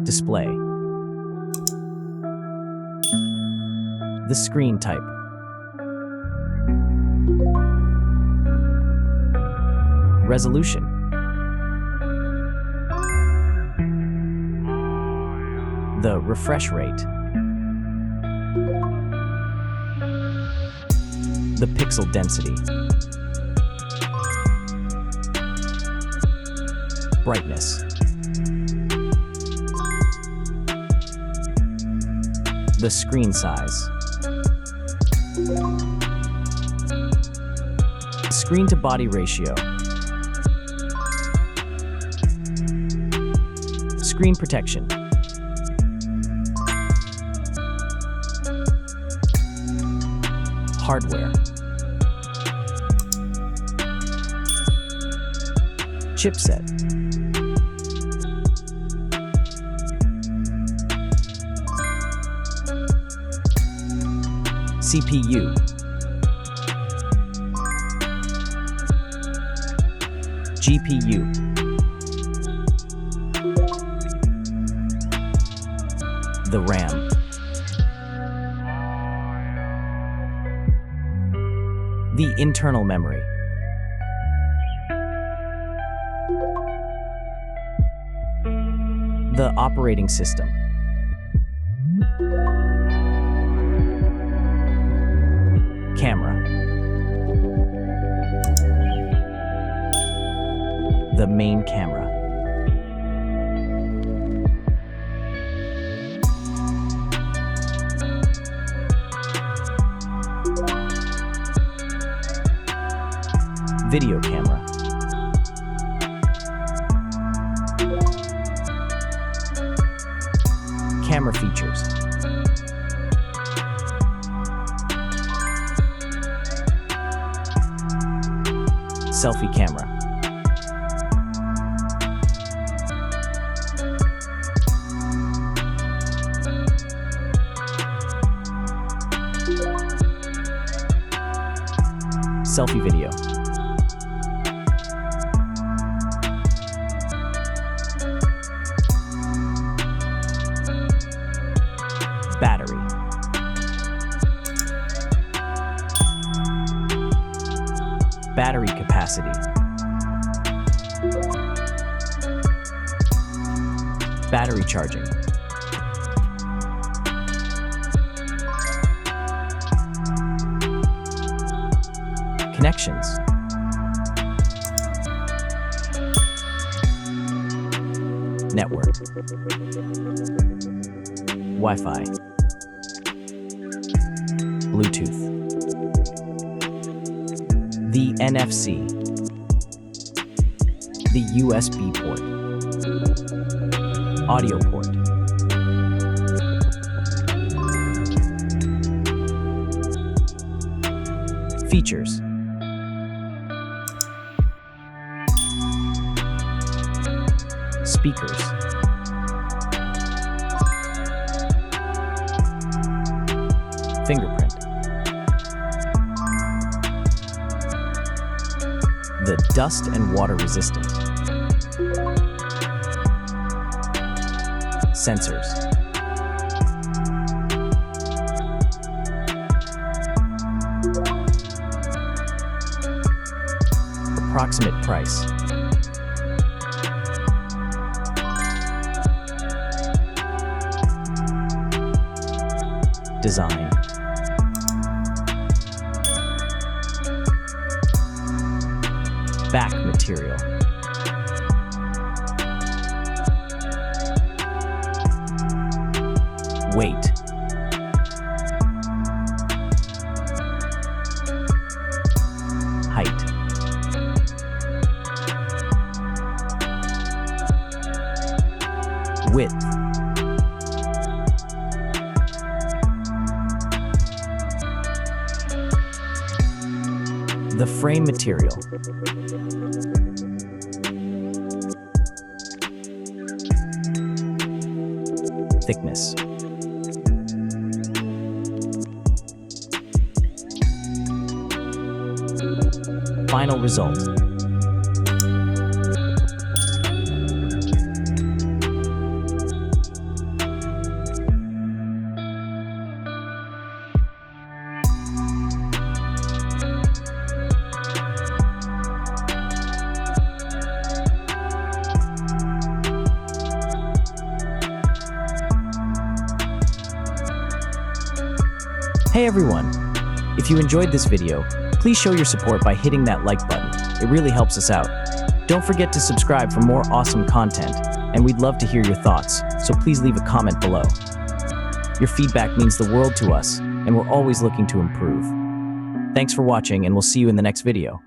Display. The screen type. Resolution. The refresh rate. The pixel density. Brightness. The screen size. Screen-to-body ratio. Screen protection. Hardware. Chipset. CPU. GPU. The RAM. The internal memory. The operating system. Camera. The main camera. Video camera. Camera features. Selfie camera. Selfie video. Battery. Battery capacity. Battery charging. Connections. Network. Wi-Fi. Bluetooth. The NFC. The USB port. Audio port. Features. Speakers. Fingerprint. The dust and water resistant. Sensors. Approximate price. Design. Back material. Weight. Height. Width. The frame material. Thickness. Final result. Hey everyone! If you enjoyed this video, please show your support by hitting that like button. It really helps us out. Don't forget to subscribe for more awesome content, and we'd love to hear your thoughts, so please leave a comment below. Your feedback means the world to us, and we're always looking to improve. Thanks for watching, and we'll see you in the next video.